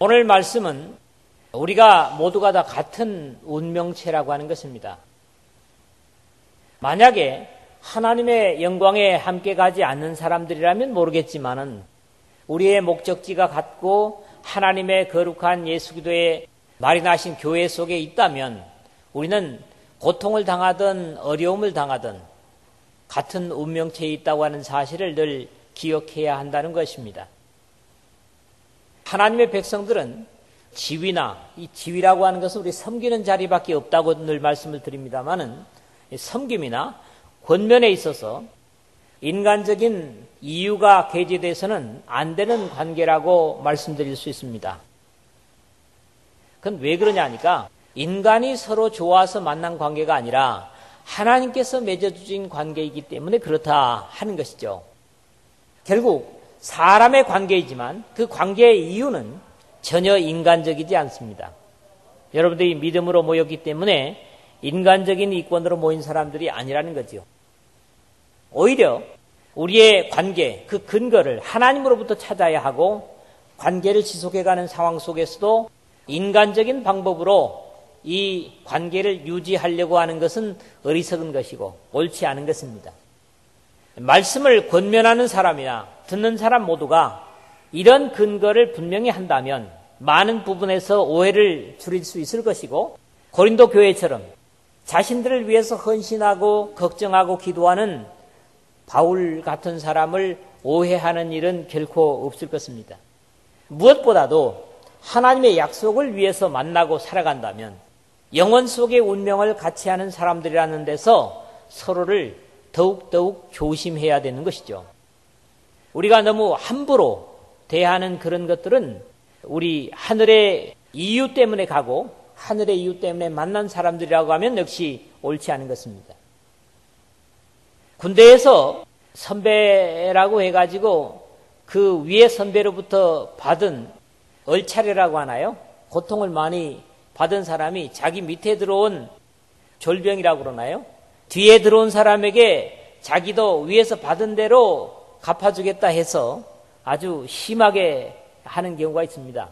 오늘 말씀은 우리가 모두가 다 같은 운명체라고 하는 것입니다. 만약에 하나님의 영광에 함께 가지 않는 사람들이라면 모르겠지만은 우리의 목적지가 같고 하나님의 거룩한 예수 그리스도의 말이 나신 교회 속에 있다면 우리는 고통을 당하든 어려움을 당하든 같은 운명체에 있다고 하는 사실을 늘 기억해야 한다는 것입니다. 하나님의 백성들은 지위나 이 지위라고 하는 것은 우리 섬기는 자리밖에 없다고 늘 말씀을 드립니다마는 섬김이나 권면에 있어서 인간적인 이유가 개재돼서는 안 되는 관계라고 말씀드릴 수 있습니다. 그건 왜 그러냐 하니까 인간이 서로 좋아서 만난 관계가 아니라 하나님께서 맺어주신 관계이기 때문에 그렇다 하는 것이죠. 결국 사람의 관계이지만 그 관계의 이유는 전혀 인간적이지 않습니다. 여러분들이 믿음으로 모였기 때문에 인간적인 이권으로 모인 사람들이 아니라는 거죠. 오히려 우리의 관계, 그 근거를 하나님으로부터 찾아야 하고 관계를 지속해가는 상황 속에서도 인간적인 방법으로 이 관계를 유지하려고 하는 것은 어리석은 것이고 옳지 않은 것입니다. 말씀을 권면하는 사람이나 듣는 사람 모두가 이런 근거를 분명히 한다면 많은 부분에서 오해를 줄일 수 있을 것이고 고린도 교회처럼 자신들을 위해서 헌신하고 걱정하고 기도하는 바울 같은 사람을 오해하는 일은 결코 없을 것입니다. 무엇보다도 하나님의 약속을 위해서 만나고 살아간다면 영원 속의 운명을 같이 하는 사람들이라는 데서 서로를 더욱더욱 조심해야 되는 것이죠. 우리가 너무 함부로 대하는 그런 것들은 우리 하늘의 이유 때문에 가고 하늘의 이유 때문에 만난 사람들이라고 하면 역시 옳지 않은 것입니다. 군대에서 선배라고 해가지고 그 위에 선배로부터 받은 얼차례라고 하나요? 고통을 많이 받은 사람이 자기 밑에 들어온 졸병이라고 그러나요? 뒤에 들어온 사람에게 자기도 위에서 받은 대로 갚아주겠다 해서 아주 심하게 하는 경우가 있습니다.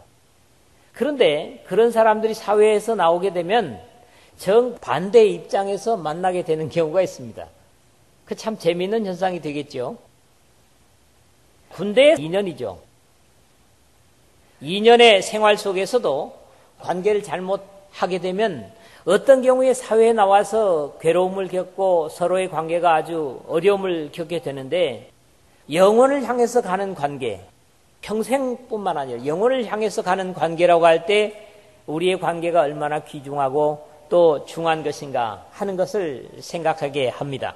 그런데 그런 사람들이 사회에서 나오게 되면 정반대의 입장에서 만나게 되는 경우가 있습니다. 그 참 재미있는 현상이 되겠죠. 군대의 2년이죠. 2년의 생활 속에서도 관계를 잘못하게 되면 어떤 경우에 사회에 나와서 괴로움을 겪고 서로의 관계가 아주 어려움을 겪게 되는데 영혼을 향해서 가는 관계, 평생뿐만 아니라 영혼을 향해서 가는 관계라고 할 때 우리의 관계가 얼마나 귀중하고 또 중요한 것인가 하는 것을 생각하게 합니다.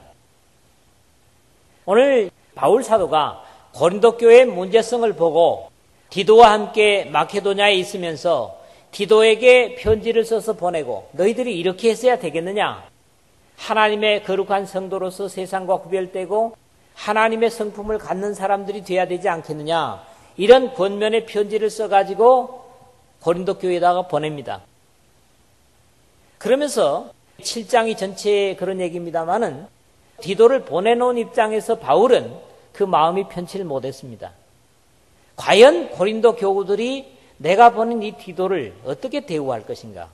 오늘 바울 사도가 고린도 교회의 문제성을 보고 디도와 함께 마케도냐에 있으면서 디도에게 편지를 써서 보내고 너희들이 이렇게 했어야 되겠느냐? 하나님의 거룩한 성도로서 세상과 구별되고 하나님의 성품을 갖는 사람들이 돼야 되지 않겠느냐? 이런 권면의 편지를 써가지고 고린도 교회에다가 보냅니다. 그러면서 7장이 전체에 그런 얘기입니다마는 디도를 보내놓은 입장에서 바울은 그 마음이 편치를 못했습니다. 과연 고린도 교우들이 내가 보낸 이 디도를 어떻게 대우할 것인가?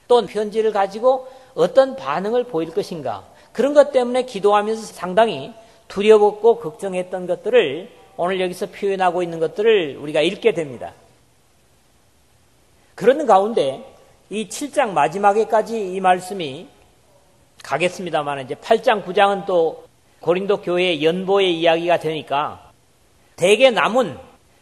또 편지를 가지고 어떤 반응을 보일 것인가? 그런 것 때문에 기도하면서 상당히 두려웠고 걱정했던 것들을 오늘 여기서 표현하고 있는 것들을 우리가 읽게 됩니다. 그런 가운데 이 7장 마지막에까지 이 말씀이 가겠습니다만 이제 8장, 9장은 또 고린도 교회의 연보의 이야기가 되니까 대개 남은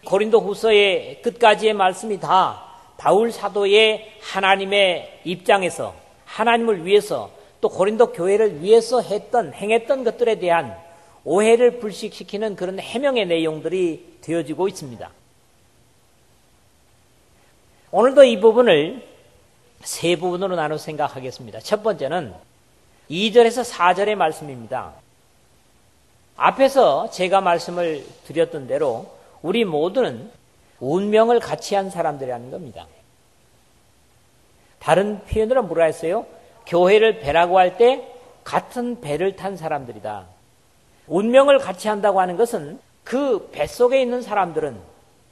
고린도 후서의 끝까지의 말씀이 다 바울 사도의 하나님의 입장에서 하나님을 위해서 또 고린도 교회를 위해서 행했던 것들에 대한 오해를 불식시키는 그런 해명의 내용들이 되어지고 있습니다. 오늘도 이 부분을 세 부분으로 나눠 생각하겠습니다. 첫 번째는 2절에서 4절의 말씀입니다. 앞에서 제가 말씀을 드렸던 대로 우리 모두는 운명을 같이 한 사람들이라는 겁니다. 다른 표현으로 뭐라 했어요? 교회를 배라고 할 때 같은 배를 탄 사람들이다. 운명을 같이 한다고 하는 것은 그 배 속에 있는 사람들은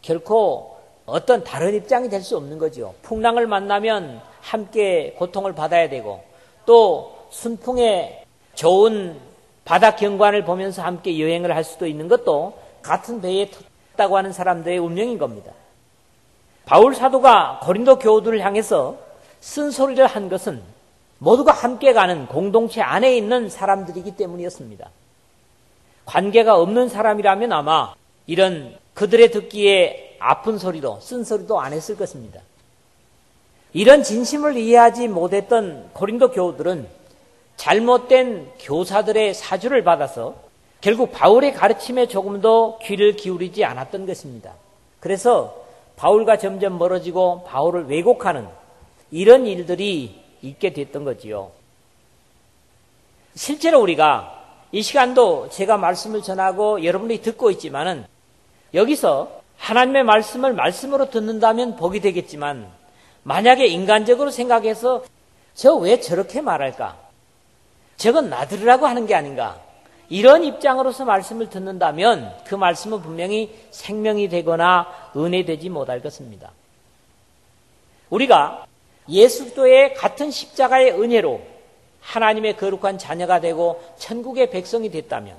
결코 어떤 다른 입장이 될 수 없는 거죠. 풍랑을 만나면 함께 고통을 받아야 되고 또 순풍에 좋은 바다 경관을 보면서 함께 여행을 할 수도 있는 것도 같은 배에 탔다고 하는 사람들의 운명인 겁니다. 바울 사도가 고린도 교우들을 향해서 쓴소리를 한 것은 모두가 함께 가는 공동체 안에 있는 사람들이기 때문이었습니다. 관계가 없는 사람이라면 아마 이런 그들의 듣기에 아픈 소리도 쓴소리도 안 했을 것입니다. 이런 진심을 이해하지 못했던 고린도 교우들은 잘못된 교사들의 사주를 받아서 결국 바울의 가르침에 조금 더 귀를 기울이지 않았던 것입니다. 그래서 바울과 점점 멀어지고 바울을 왜곡하는 이런 일들이 있게 됐던 거지요. 실제로 우리가 이 시간도 제가 말씀을 전하고 여러분이 듣고 있지만은 여기서 하나님의 말씀을 말씀으로 듣는다면 복이 되겠지만 만약에 인간적으로 생각해서 저 왜 저렇게 말할까? 저건 나들으라고 하는 게 아닌가? 이런 입장으로서 말씀을 듣는다면 그 말씀은 분명히 생명이 되거나 은혜되지 못할 것입니다. 우리가 예수 그리스도의 같은 십자가의 은혜로 하나님의 거룩한 자녀가 되고 천국의 백성이 됐다면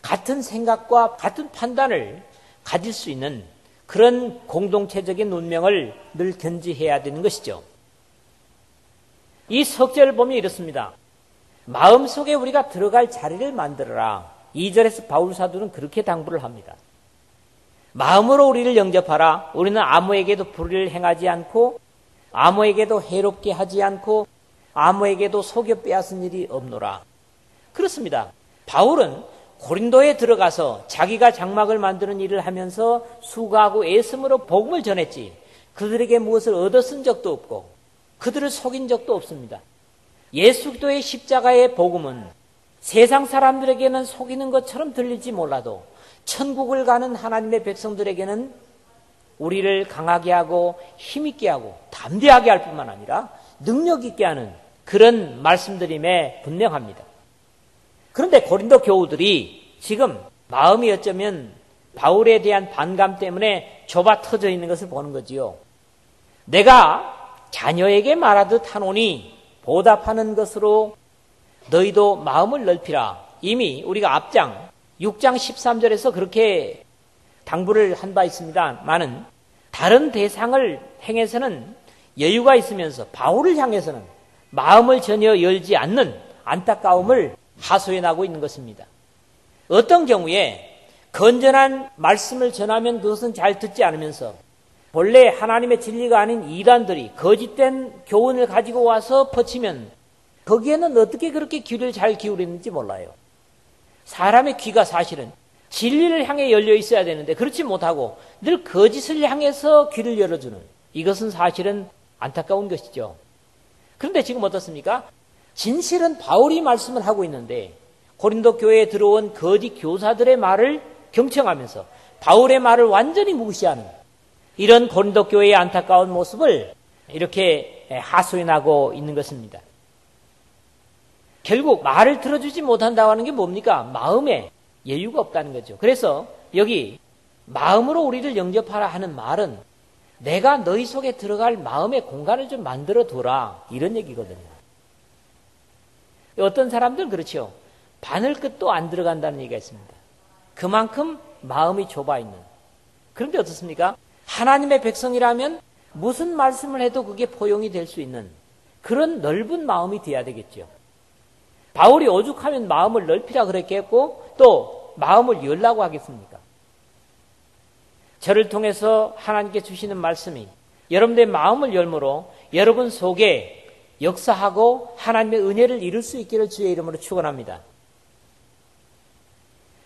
같은 생각과 같은 판단을 가질 수 있는 그런 공동체적인 운명을 늘 견지해야 되는 것이죠. 이 석절을 보면 이렇습니다. 마음속에 우리가 들어갈 자리를 만들어라. 2절에서 바울 사도는 그렇게 당부를 합니다. 마음으로 우리를 영접하라. 우리는 아무에게도 불의를 행하지 않고 아무에게도 해롭게 하지 않고 아무에게도 속여 빼앗은 일이 없노라. 그렇습니다. 바울은 고린도에 들어가서 자기가 장막을 만드는 일을 하면서 수고하고 애씀으로 복음을 전했지 그들에게 무엇을 얻어쓴 적도 없고 그들을 속인 적도 없습니다. 예수 그리스도의 십자가의 복음은 세상 사람들에게는 속이는 것처럼 들릴지 몰라도 천국을 가는 하나님의 백성들에게는 우리를 강하게 하고 힘있게 하고 담대하게 할 뿐만 아니라 능력 있게 하는 그런 말씀드림에 분명합니다. 그런데 고린도 교우들이 지금 마음이 어쩌면 바울에 대한 반감 때문에 좁아 터져 있는 것을 보는 거지요. 내가 자녀에게 말하듯 하노니 보답하는 것으로 너희도 마음을 넓히라. 이미 우리가 앞장 6장 13절에서 그렇게 당부를 한 바 있습니다만은 다른 대상을 행해서는 여유가 있으면서 바울을 향해서는 마음을 전혀 열지 않는 안타까움을 하소연하고 있는 것입니다. 어떤 경우에 건전한 말씀을 전하면 그것은 잘 듣지 않으면서 본래 하나님의 진리가 아닌 이단들이 거짓된 교훈을 가지고 와서 퍼치면 거기에는 어떻게 그렇게 귀를 잘 기울이는지 몰라요. 사람의 귀가 사실은 진리를 향해 열려 있어야 되는데 그렇지 못하고 늘 거짓을 향해서 귀를 열어주는 이것은 사실은 안타까운 것이죠. 그런데 지금 어떻습니까? 진실은 바울이 말씀을 하고 있는데 고린도 교회에 들어온 거짓 교사들의 말을 경청하면서 바울의 말을 완전히 무시하는 이런 고린도 교회의 안타까운 모습을 이렇게 하소연하고 있는 것입니다. 결국 말을 들어주지 못한다고 하는 게 뭡니까? 마음에 여유가 없다는 거죠. 그래서 여기 마음으로 우리를 영접하라 하는 말은 내가 너희 속에 들어갈 마음의 공간을 좀 만들어 둬라 이런 얘기거든요. 어떤 사람들은 그렇죠. 바늘 끝도 안 들어간다는 얘기가 있습니다. 그만큼 마음이 좁아 있는. 그런데 어떻습니까? 하나님의 백성이라면 무슨 말씀을 해도 그게 포용이 될 수 있는 그런 넓은 마음이 돼야 되겠죠. 바울이 오죽하면 마음을 넓히라 그랬겠고 또 마음을 열라고 하겠습니까? 저를 통해서 하나님께 주시는 말씀이 여러분의 마음을 열므로 여러분 속에 역사하고 하나님의 은혜를 이룰 수 있기를 주의 이름으로 축원합니다.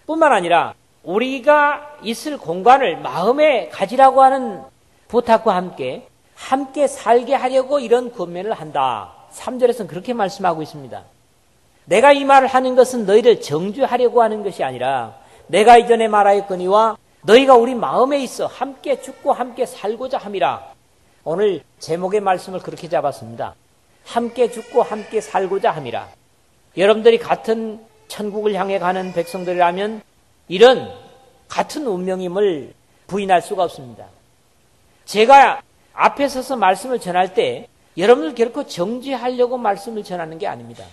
뿐만 아니라 우리가 있을 공간을 마음에 가지라고 하는 부탁과 함께 살게 하려고 이런 권면을 한다. 3절에서는 그렇게 말씀하고 있습니다. 내가 이 말을 하는 것은 너희를 정죄하려고 하는 것이 아니라 내가 이전에 말하였거니와 너희가 우리 마음에 있어 함께 죽고 함께 살고자 함이라. 오늘 제목의 말씀을 그렇게 잡았습니다. 함께 죽고 함께 살고자 함이라. 여러분들이 같은 천국을 향해 가는 백성들이라면 이런 같은 운명임을 부인할 수가 없습니다. 제가 앞에 서서 말씀을 전할 때 여러분들 결코 정죄하려고 말씀을 전하는 게 아닙니다.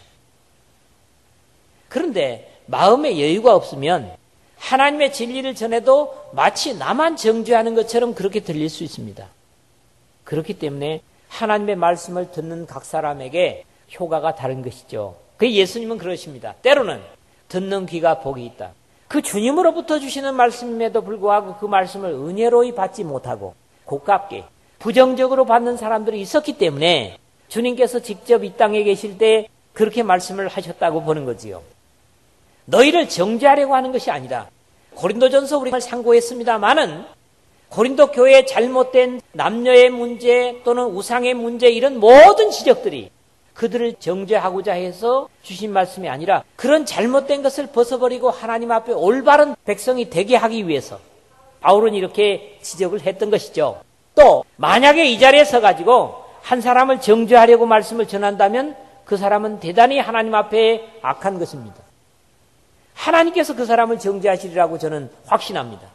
그런데 마음에 여유가 없으면 하나님의 진리를 전해도 마치 나만 정죄하는 것처럼 그렇게 들릴 수 있습니다. 그렇기 때문에 하나님의 말씀을 듣는 각 사람에게 효과가 다른 것이죠. 그 예수님은 그러십니다. 때로는 듣는 귀가 복이 있다. 그 주님으로부터 주시는 말씀임에도 불구하고 그 말씀을 은혜로이 받지 못하고 고깝게 부정적으로 받는 사람들이 있었기 때문에 주님께서 직접 이 땅에 계실 때 그렇게 말씀을 하셨다고 보는 거지요. 너희를 정죄하려고 하는 것이 아니라 고린도전서 우리가 상고했습니다마는 고린도 교회의 잘못된 남녀의 문제 또는 우상의 문제 이런 모든 지적들이 그들을 정죄하고자 해서 주신 말씀이 아니라 그런 잘못된 것을 벗어버리고 하나님 앞에 올바른 백성이 되게 하기 위해서 바울은 이렇게 지적을 했던 것이죠. 또 만약에 이 자리에 서가지고 한 사람을 정죄하려고 말씀을 전한다면 그 사람은 대단히 하나님 앞에 악한 것입니다. 하나님께서 그 사람을 정죄하시리라고 저는 확신합니다.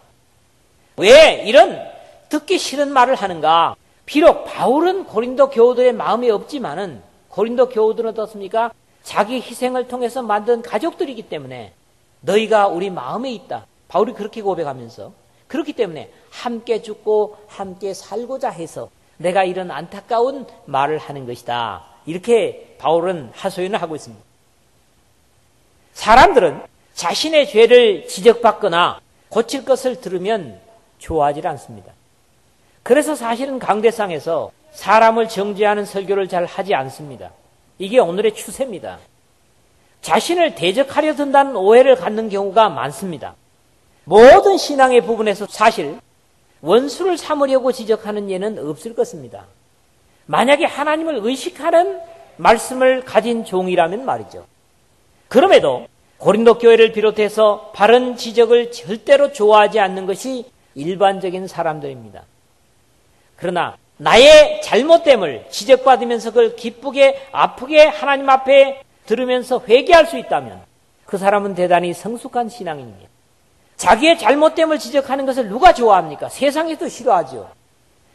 왜 이런 듣기 싫은 말을 하는가? 비록 바울은 고린도 교우들의 마음이 없지만은 고린도 교우들은 어떻습니까? 자기 희생을 통해서 만든 가족들이기 때문에 너희가 우리 마음에 있다. 바울이 그렇게 고백하면서 그렇기 때문에 함께 죽고 함께 살고자 해서 내가 이런 안타까운 말을 하는 것이다. 이렇게 바울은 하소연을 하고 있습니다. 사람들은 자신의 죄를 지적받거나 고칠 것을 들으면 좋아하지 않습니다. 그래서 사실은 강대상에서 사람을 정죄하는 설교를 잘 하지 않습니다. 이게 오늘의 추세입니다. 자신을 대적하려 든다는 오해를 갖는 경우가 많습니다. 모든 신앙의 부분에서 사실 원수를 삼으려고 지적하는 예는 없을 것입니다. 만약에 하나님을 의식하는 말씀을 가진 종이라면 말이죠. 그럼에도 고린도 교회를 비롯해서 바른 지적을 절대로 좋아하지 않는 것이 일반적인 사람들입니다. 그러나 나의 잘못됨을 지적받으면서 그걸 기쁘게 아프게 하나님 앞에 들으면서 회개할 수 있다면 그 사람은 대단히 성숙한 신앙입니다. 자기의 잘못됨을 지적하는 것을 누가 좋아합니까? 세상에도 싫어하죠.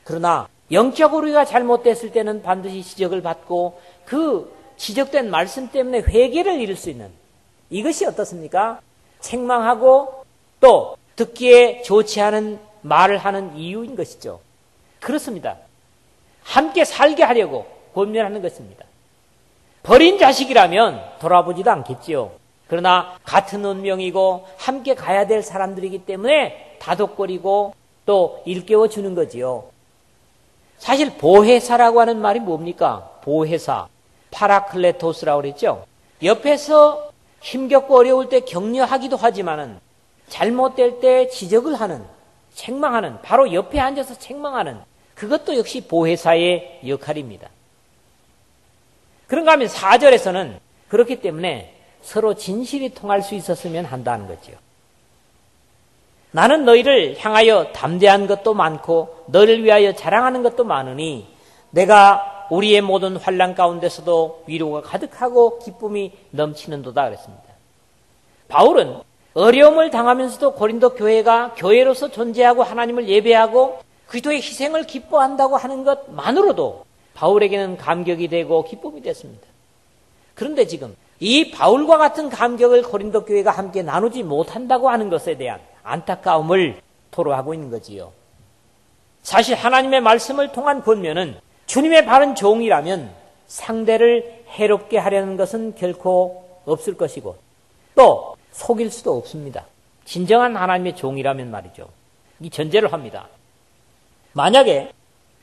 그러나 영적으로 우리가 잘못됐을 때는 반드시 지적을 받고 그 지적된 말씀 때문에 회개를 이룰 수 있는 이것이 어떻습니까? 책망하고 또 듣기에 좋지 않은 말을 하는 이유인 것이죠. 그렇습니다. 함께 살게 하려고 권면하는 것입니다. 버린 자식이라면 돌아보지도 않겠지요. 그러나 같은 운명이고 함께 가야 될 사람들이기 때문에 다독거리고 또 일깨워 주는 거지요. 사실 보혜사라고 하는 말이 뭡니까? 보혜사, 파라클레토스라고 그랬죠. 옆에서 힘겹고 어려울 때 격려하기도 하지만은 잘못될 때 지적을 하는, 책망하는, 바로 옆에 앉아서 책망하는 그것도 역시 보혜사의 역할입니다. 그런가 하면 4절에서는 그렇기 때문에 서로 진실이 통할 수 있었으면 한다는 거죠. 나는 너희를 향하여 담대한 것도 많고 너희를 위하여 자랑하는 것도 많으니 내가 우리의 모든 환난 가운데서도 위로가 가득하고 기쁨이 넘치는도다 그랬습니다. 바울은 어려움을 당하면서도 고린도 교회가 교회로서 존재하고 하나님을 예배하고 그리스도의 희생을 기뻐한다고 하는 것만으로도 바울에게는 감격이 되고 기쁨이 됐습니다. 그런데 지금 이 바울과 같은 감격을 고린도 교회가 함께 나누지 못한다고 하는 것에 대한 안타까움을 토로하고 있는 거지요. 사실 하나님의 말씀을 통한 권면은 주님의 바른 종이라면 상대를 해롭게 하려는 것은 결코 없을 것이고 또 속일 수도 없습니다. 진정한 하나님의 종이라면 말이죠. 이 전제를 합니다. 만약에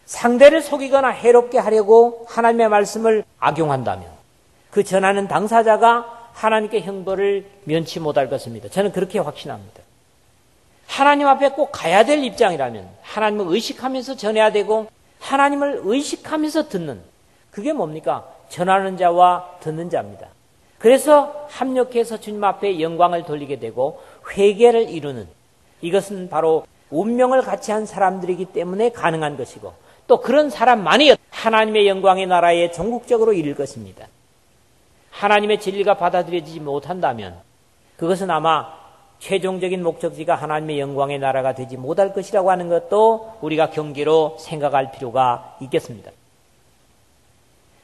상대를 속이거나 해롭게 하려고 하나님의 말씀을 악용한다면 그 전하는 당사자가 하나님께 형벌을 면치 못할 것입니다. 저는 그렇게 확신합니다. 하나님 앞에 꼭 가야 될 입장이라면 하나님을 의식하면서 전해야 되고 하나님을 의식하면서 듣는 그게 뭡니까? 전하는 자와 듣는 자입니다. 그래서 합력해서 주님 앞에 영광을 돌리게 되고 회개를 이루는 이것은 바로 운명을 같이 한 사람들이기 때문에 가능한 것이고 또 그런 사람만이 하나님의 영광의 나라에 전국적으로 이룰 것입니다. 하나님의 진리가 받아들여지지 못한다면 그것은 아마 최종적인 목적지가 하나님의 영광의 나라가 되지 못할 것이라고 하는 것도 우리가 경계로 생각할 필요가 있겠습니다.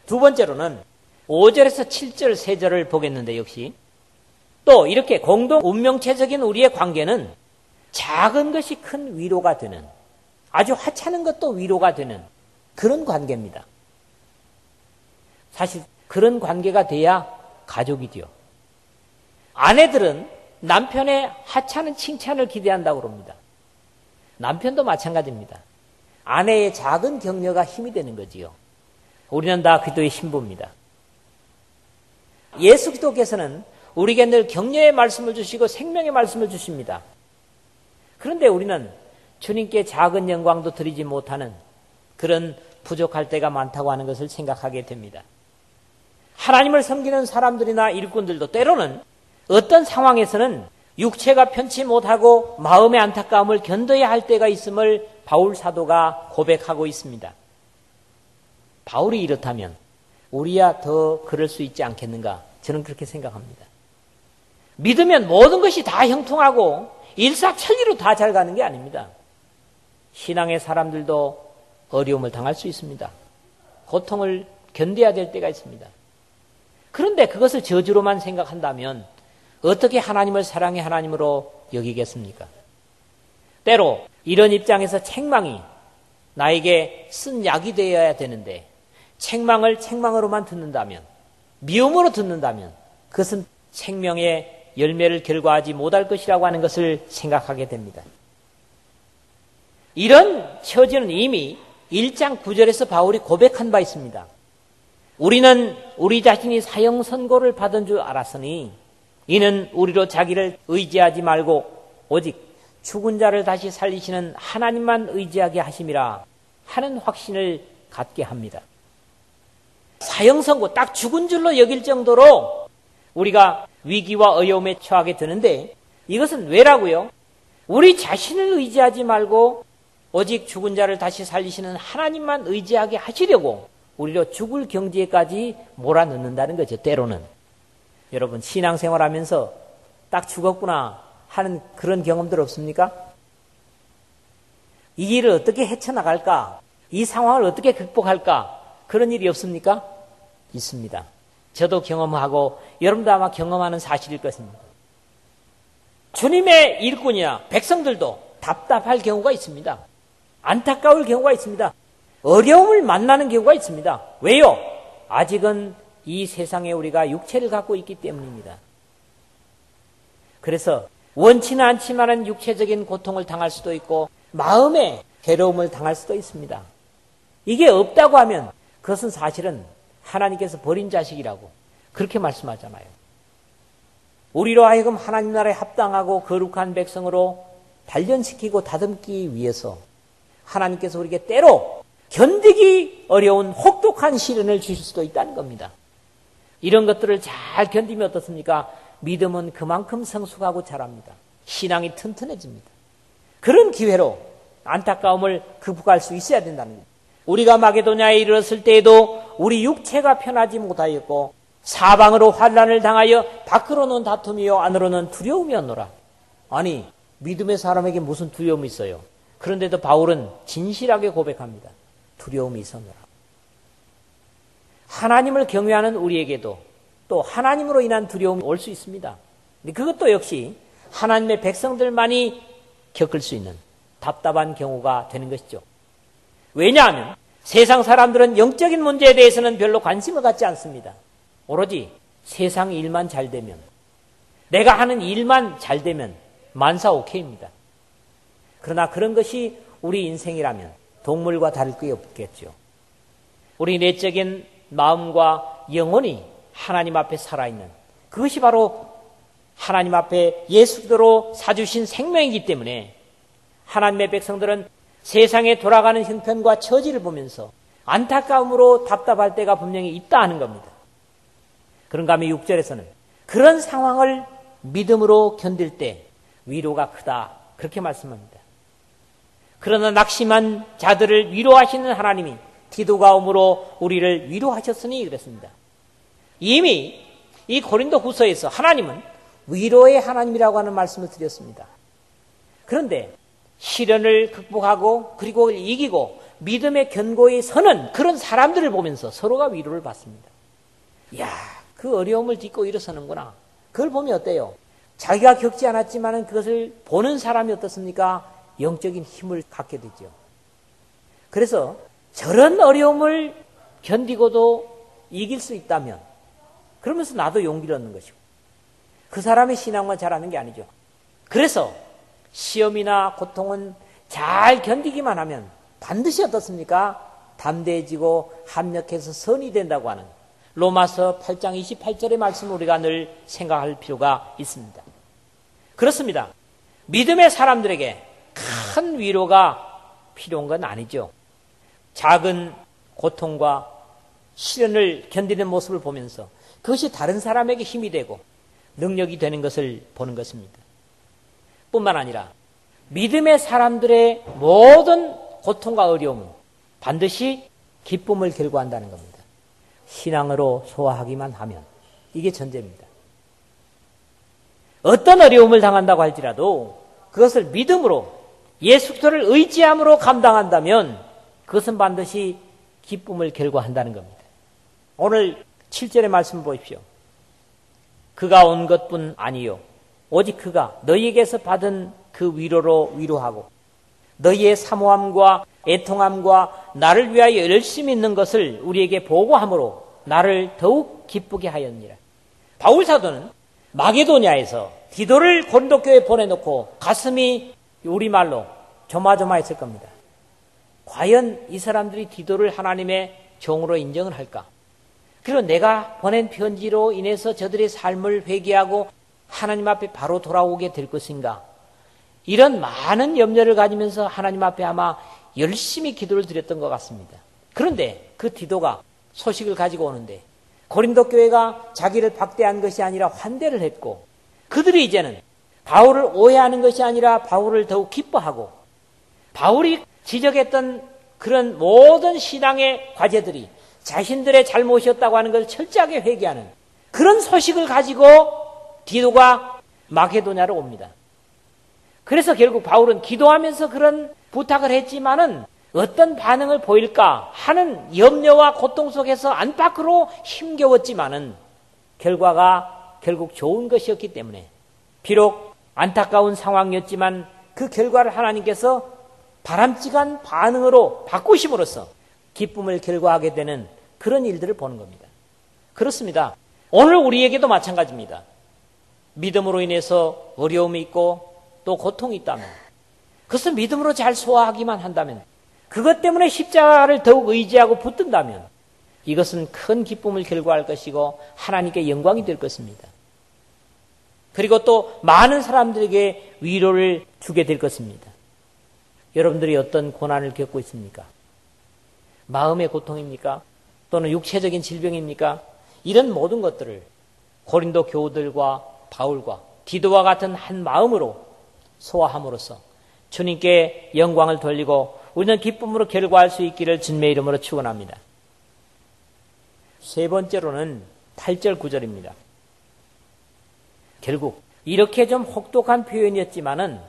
두 번째로는 5절에서 7절, 3절을 보겠는데 역시 또 이렇게 공동 운명체적인 우리의 관계는 작은 것이 큰 위로가 되는, 아주 하찮은 것도 위로가 되는 그런 관계입니다. 사실 그런 관계가 돼야 가족이지요. 아내들은 남편의 하찮은 칭찬을 기대한다고 합니다. 남편도 마찬가지입니다. 아내의 작은 격려가 힘이 되는 거지요. 우리는 다 그리스도의 신부입니다. 예수 그리스도께서는 우리에게 늘 격려의 말씀을 주시고 생명의 말씀을 주십니다. 그런데 우리는 주님께 작은 영광도 드리지 못하는 그런 부족할 때가 많다고 하는 것을 생각하게 됩니다. 하나님을 섬기는 사람들이나 일꾼들도 때로는 어떤 상황에서는 육체가 편치 못하고 마음의 안타까움을 견뎌야 할 때가 있음을 바울 사도가 고백하고 있습니다. 바울이 이렇다면 우리야 더 그럴 수 있지 않겠는가? 저는 그렇게 생각합니다. 믿으면 모든 것이 다 형통하고 일사천리로 다 잘 가는 게 아닙니다. 신앙의 사람들도 어려움을 당할 수 있습니다. 고통을 견뎌야 될 때가 있습니다. 그런데 그것을 저주로만 생각한다면 어떻게 하나님을 사랑의 하나님으로 여기겠습니까? 때로 이런 입장에서 책망이 나에게 쓴 약이 되어야 되는데 책망을 책망으로만 듣는다면, 미움으로 듣는다면 그것은 생명의 열매를 결과하지 못할 것이라고 하는 것을 생각하게 됩니다. 이런 처지는 이미 1장 9절에서 바울이 고백한 바 있습니다. 우리는 우리 자신이 사형 선고를 받은 줄 알았으니 이는 우리로 자기를 의지하지 말고 오직 죽은 자를 다시 살리시는 하나님만 의지하게 하심이라 하는 확신을 갖게 합니다. 사형 선고 딱 죽은 줄로 여길 정도로 우리가 위기와 어려움에 처하게 되는데 이것은 왜라고요? 우리 자신을 의지하지 말고 오직 죽은 자를 다시 살리시는 하나님만 의지하게 하시려고 우리로 죽을 경지에까지 몰아넣는다는 거죠. 때로는. 여러분 신앙생활하면서 딱 죽었구나 하는 그런 경험들 없습니까? 이 일을 어떻게 헤쳐나갈까? 이 상황을 어떻게 극복할까? 그런 일이 없습니까? 있습니다. 저도 경험하고 여러분도 아마 경험하는 사실일 것입니다. 주님의 일꾼이나 백성들도 답답할 경우가 있습니다. 안타까울 경우가 있습니다. 어려움을 만나는 경우가 있습니다. 왜요? 아직은 이 세상에 우리가 육체를 갖고 있기 때문입니다. 그래서 원치는 않지만은 육체적인 고통을 당할 수도 있고 마음의 괴로움을 당할 수도 있습니다. 이게 없다고 하면 그것은 사실은 하나님께서 버린 자식이라고 그렇게 말씀하잖아요. 우리로 하여금 하나님 나라에 합당하고 거룩한 백성으로 단련시키고 다듬기 위해서 하나님께서 우리에게 때로 견디기 어려운 혹독한 시련을 주실 수도 있다는 겁니다. 이런 것들을 잘 견디면 어떻습니까? 믿음은 그만큼 성숙하고 자랍니다. 신앙이 튼튼해집니다. 그런 기회로 안타까움을 극복할 수 있어야 된다는 겁니다. 우리가 마게도냐에 이르렀을 때에도 우리 육체가 편하지 못하였고 사방으로 환난을 당하여 밖으로는 다툼이요 안으로는 두려움이었노라. 아니 믿음의 사람에게 무슨 두려움이 있어요? 그런데도 바울은 진실하게 고백합니다. 두려움이 있었노라. 하나님을 경외하는 우리에게도 또 하나님으로 인한 두려움이 올 수 있습니다. 근데 그것도 역시 하나님의 백성들만이 겪을 수 있는 답답한 경우가 되는 것이죠. 왜냐하면 세상 사람들은 영적인 문제에 대해서는 별로 관심을 갖지 않습니다. 오로지 세상 일만 잘 되면, 내가 하는 일만 잘 되면 만사 오케이입니다. 그러나 그런 것이 우리 인생이라면 동물과 다를 게 없겠죠. 우리 내적인 마음과 영혼이 하나님 앞에 살아있는 그것이 바로 하나님 앞에 예수 그리스도로 사주신 생명이기 때문에 하나님의 백성들은 세상에 돌아가는 형편과 처지를 보면서 안타까움으로 답답할 때가 분명히 있다 하는 겁니다. 그런가 하면 6절에서는 그런 상황을 믿음으로 견딜 때 위로가 크다 그렇게 말씀합니다. 그러나 낙심한 자들을 위로하시는 하나님이 기도가 오므로 우리를 위로하셨으니 그랬습니다. 이미 이 고린도 후서에서 하나님은 위로의 하나님이라고 하는 말씀을 드렸습니다. 그런데 시련을 극복하고 그리고 이기고 믿음의 견고히 서는 그런 사람들을 보면서 서로가 위로를 받습니다. 이야, 그 어려움을 딛고 일어서는구나. 그걸 보면 어때요? 자기가 겪지 않았지만 그것을 보는 사람이 어떻습니까? 영적인 힘을 갖게 되죠. 그래서 저런 어려움을 견디고도 이길 수 있다면 그러면서 나도 용기를 얻는 것이고 그 사람의 신앙만 잘하는 게 아니죠. 그래서 시험이나 고통은 잘 견디기만 하면 반드시 어떻습니까? 담대해지고 합력해서 선이 된다고 하는 로마서 8장 28절의 말씀을 우리가 늘 생각할 필요가 있습니다. 그렇습니다. 믿음의 사람들에게 큰 위로가 필요한 건 아니죠. 작은 고통과 시련을 견디는 모습을 보면서 그것이 다른 사람에게 힘이 되고 능력이 되는 것을 보는 것입니다. 뿐만 아니라 믿음의 사람들의 모든 고통과 어려움은 반드시 기쁨을 결과한다는 겁니다. 신앙으로 소화하기만 하면 이게 전제입니다. 어떤 어려움을 당한다고 할지라도 그것을 믿음으로 예수 그리스도를 의지함으로 감당한다면 그것은 반드시 기쁨을 결과한다는 겁니다. 오늘 7절의 말씀 보십시오. 그가 온 것뿐 아니요 오직 그가 너희에게서 받은 그 위로로 위로하고 너희의 사모함과 애통함과 나를 위하여 열심히 있는 것을 우리에게 보고함으로 나를 더욱 기쁘게 하였느니라. 바울 사도는 마게도냐에서 디도를 고린도 교회에 보내놓고 가슴이 우리말로 조마조마했을 겁니다. 과연 이 사람들이 디도를 하나님의 종으로 인정을 할까? 그리고 내가 보낸 편지로 인해서 저들의 삶을 회개하고 하나님 앞에 바로 돌아오게 될 것인가? 이런 많은 염려를 가지면서 하나님 앞에 아마 열심히 기도를 드렸던 것 같습니다. 그런데 그 디도가 소식을 가지고 오는데 고린도 교회가 자기를 박대한 것이 아니라 환대를 했고 그들이 이제는 바울을 오해하는 것이 아니라 바울을 더욱 기뻐하고 바울이 지적했던 그런 모든 신앙의 과제들이 자신들의 잘못이었다고 하는 것을 철저하게 회개하는 그런 소식을 가지고 디도가 마게도냐로 옵니다. 그래서 결국 바울은 기도하면서 그런 부탁을 했지만은 어떤 반응을 보일까 하는 염려와 고통 속에서 안팎으로 힘겨웠지만은 결과가 결국 좋은 것이었기 때문에 비록 안타까운 상황이었지만 그 결과를 하나님께서 바람직한 반응으로 바꾸심으로써 기쁨을 결과하게 되는 그런 일들을 보는 겁니다. 그렇습니다. 오늘 우리에게도 마찬가지입니다. 믿음으로 인해서 어려움이 있고 또 고통이 있다면 그것을 믿음으로 잘 소화하기만 한다면 그것 때문에 십자가를 더욱 의지하고 붙든다면 이것은 큰 기쁨을 결과할 것이고 하나님께 영광이 될 것입니다. 그리고 또 많은 사람들에게 위로를 주게 될 것입니다. 여러분들이 어떤 고난을 겪고 있습니까? 마음의 고통입니까? 또는 육체적인 질병입니까? 이런 모든 것들을 고린도 교우들과 바울과 디도와 같은 한 마음으로 소화함으로써 주님께 영광을 돌리고 우리는 기쁨으로 결과할 수 있기를 주님의 이름으로 축원합니다. 세 번째로는 8절 9절입니다. 결국 이렇게 좀 혹독한 표현이었지만은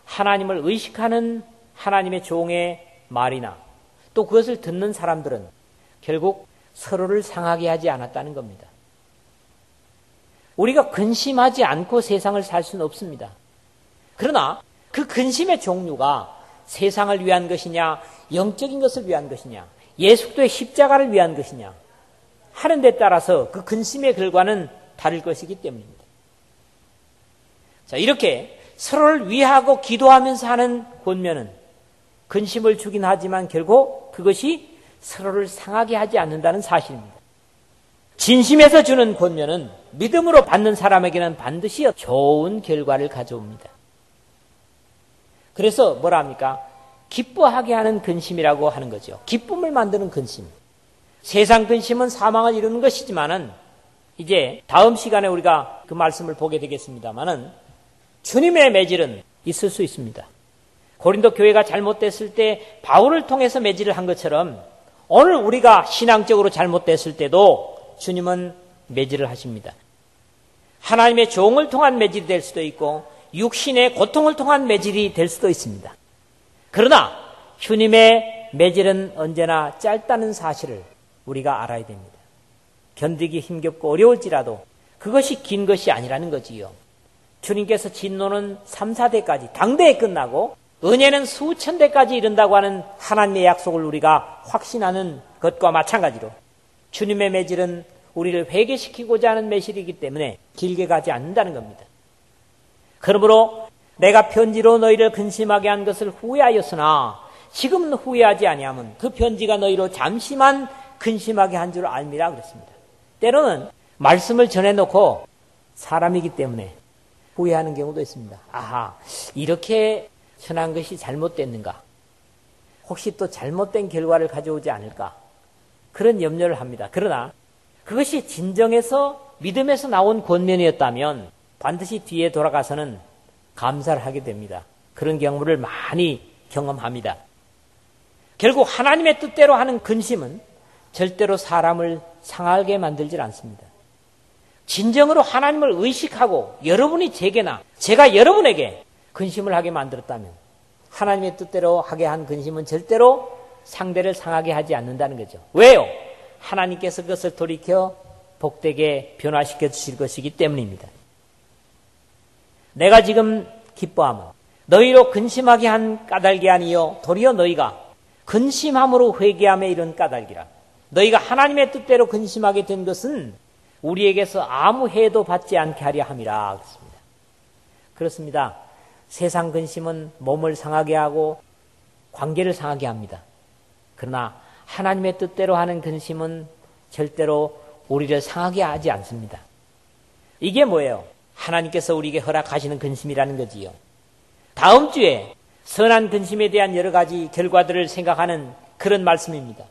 하나님을 의식하는 하나님의 종의 말이나 또 그것을 듣는 사람들은 결국 서로를 상하게 하지 않았다는 겁니다. 우리가 근심하지 않고 세상을 살 수는 없습니다. 그러나 그 근심의 종류가 세상을 위한 것이냐, 영적인 것을 위한 것이냐, 예수 그리스도의 십자가를 위한 것이냐 하는 데 따라서 그 근심의 결과는 다를 것이기 때문입니다. 자, 이렇게 서로를 위하고 기도하면서 하는 권면은 근심을 주긴 하지만 결국 그것이 서로를 상하게 하지 않는다는 사실입니다. 진심에서 주는 권면은 믿음으로 받는 사람에게는 반드시 좋은 결과를 가져옵니다. 그래서 뭐라 합니까? 기뻐하게 하는 근심이라고 하는 거죠. 기쁨을 만드는 근심. 세상 근심은 사망을 이루는 것이지만은 이제 다음 시간에 우리가 그 말씀을 보게 되겠습니다만은 주님의 매질은 있을 수 있습니다. 고린도 교회가 잘못됐을 때 바울을 통해서 매질을 한 것처럼 오늘 우리가 신앙적으로 잘못됐을 때도 주님은 매질을 하십니다. 하나님의 종을 통한 매질이 될 수도 있고 육신의 고통을 통한 매질이 될 수도 있습니다. 그러나 주님의 매질은 언제나 짧다는 사실을 우리가 알아야 됩니다. 견디기 힘겹고 어려울지라도 그것이 긴 것이 아니라는 거지요. 주님께서 진노는 3, 4대까지 당대에 끝나고 은혜는 수천 대까지 이른다고 하는 하나님의 약속을 우리가 확신하는 것과 마찬가지로 주님의 매질은 우리를 회개시키고자 하는 매질이기 때문에 길게 가지 않는다는 겁니다. 그러므로 내가 편지로 너희를 근심하게 한 것을 후회하였으나 지금은 후회하지 아니하면 그 편지가 너희로 잠시만 근심하게 한 줄 알미라 그랬습니다. 때로는 말씀을 전해놓고 사람이기 때문에 후회하는 경우도 있습니다. 아하, 이렇게 전한 것이 잘못됐는가? 혹시 또 잘못된 결과를 가져오지 않을까? 그런 염려를 합니다. 그러나 그것이 진정해서 믿음에서 나온 권면이었다면 반드시 뒤에 돌아가서는 감사를 하게 됩니다. 그런 경우를 많이 경험합니다. 결국 하나님의 뜻대로 하는 근심은 절대로 사람을 상하게 만들질 않습니다. 진정으로 하나님을 의식하고 여러분이 제게나 제가 여러분에게 근심을 하게 만들었다면 하나님의 뜻대로 하게 한 근심은 절대로 상대를 상하게 하지 않는다는 거죠. 왜요? 하나님께서 그것을 돌이켜 복되게 변화시켜 주실 것이기 때문입니다. 내가 지금 기뻐함은 너희로 근심하게 한 까닭이 아니요 도리어 너희가 근심함으로 회개함에 이른 까닭이라. 너희가 하나님의 뜻대로 근심하게 된 것은 우리에게서 아무 해도 받지 않게 하려 함이라 그렇습니다. 그렇습니다. 세상 근심은 몸을 상하게 하고 관계를 상하게 합니다. 그러나 하나님의 뜻대로 하는 근심은 절대로 우리를 상하게 하지 않습니다. 이게 뭐예요? 하나님께서 우리에게 허락하시는 근심이라는 거지요. 다음 주에 선한 근심에 대한 여러 가지 결과들을 생각하는 그런 말씀입니다.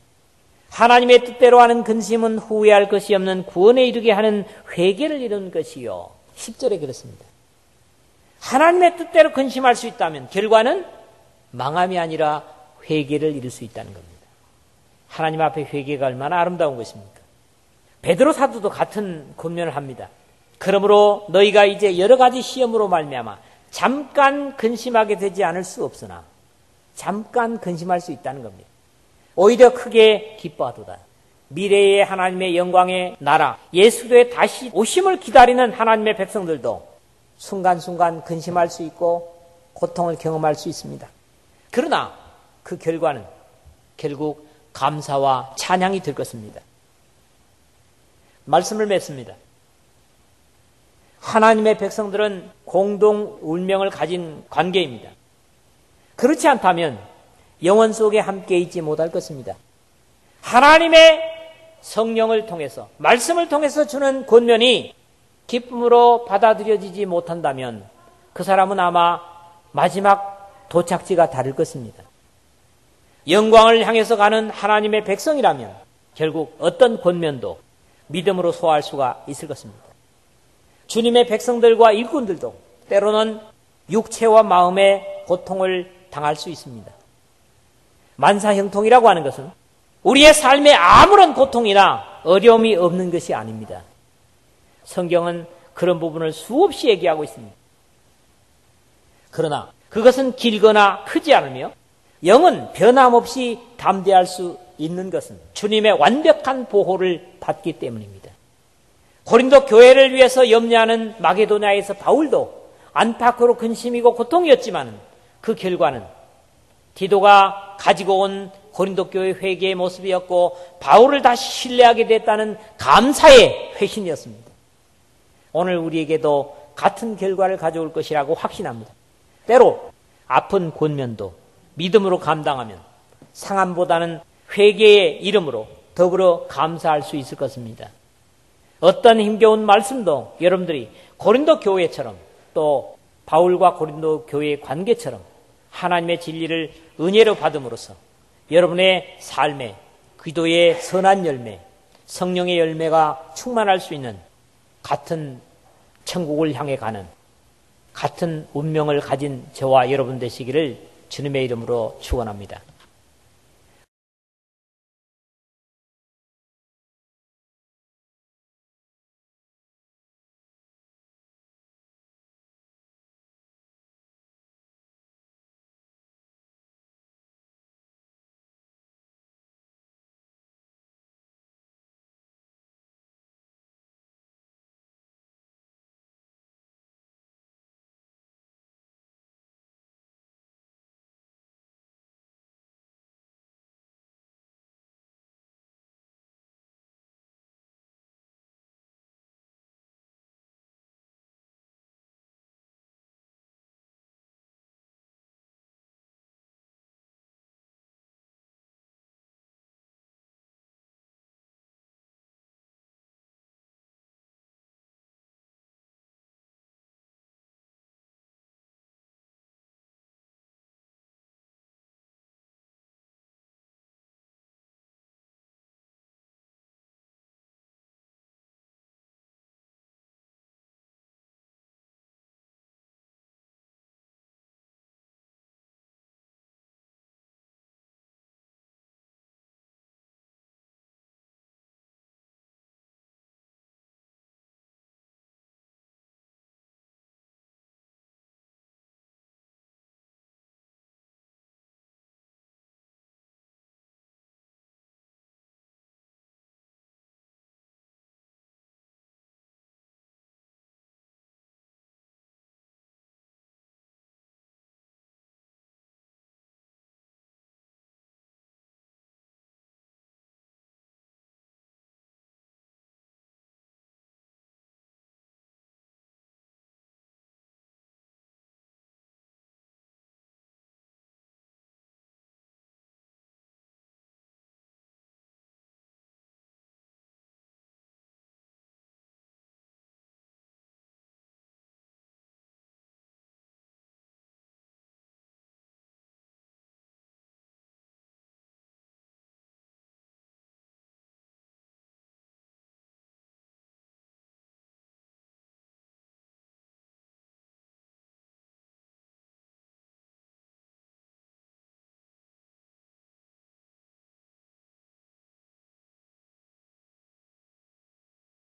하나님의 뜻대로 하는 근심은 후회할 것이 없는 구원에 이르게 하는 회개를 이루는 것이요. 10절에 그렇습니다. 하나님의 뜻대로 근심할 수 있다면 결과는 망함이 아니라 회개를 이룰 수 있다는 겁니다. 하나님 앞에 회개가 얼마나 아름다운 것입니까? 베드로 사도도 같은 권면을 합니다. 그러므로 너희가 이제 여러 가지 시험으로 말미암아 잠깐 근심하게 되지 않을 수 없으나 잠깐 근심할 수 있다는 겁니다. 오히려 크게 기뻐하도다. 미래의 하나님의 영광의 나라 예수의 다시 오심을 기다리는 하나님의 백성들도 순간순간 근심할 수 있고 고통을 경험할 수 있습니다. 그러나 그 결과는 결국 감사와 찬양이 될 것입니다. 말씀을 맺습니다. 하나님의 백성들은 공동 운명을 가진 관계입니다. 그렇지 않다면 영원 속에 함께 있지 못할 것입니다. 하나님의 성령을 통해서 말씀을 통해서 주는 권면이 기쁨으로 받아들여지지 못한다면 그 사람은 아마 마지막 도착지가 다를 것입니다. 영광을 향해서 가는 하나님의 백성이라면 결국 어떤 권면도 믿음으로 소화할 수가 있을 것입니다. 주님의 백성들과 일꾼들도 때로는 육체와 마음의 고통을 당할 수 있습니다. 만사형통이라고 하는 것은 우리의 삶에 아무런 고통이나 어려움이 없는 것이 아닙니다. 성경은 그런 부분을 수없이 얘기하고 있습니다. 그러나 그것은 길거나 크지 않으며 영은 변함없이 담대할 수 있는 것은 주님의 완벽한 보호를 받기 때문입니다. 고린도 교회를 위해서 염려하는 마게도냐에서 바울도 안팎으로 근심이고 고통이었지만 그 결과는 디도가 가지고 온 고린도 교회 회개의 모습이었고 바울을 다시 신뢰하게 됐다는 감사의 회심이었습니다. 오늘 우리에게도 같은 결과를 가져올 것이라고 확신합니다. 때로 아픈 권면도 믿음으로 감당하면 상함보다는 회개의 이름으로 더불어 감사할 수 있을 것입니다. 어떤 힘겨운 말씀도 여러분들이 고린도 교회처럼 또 바울과 고린도 교회의 관계처럼 하나님의 진리를 은혜로 받음으로써 여러분의 삶에 기도의 선한 열매, 성령의 열매가 충만할 수 있는 같은 천국을 향해 가는 같은 운명을 가진 저와 여러분 되시기를 주님의 이름으로 축원합니다.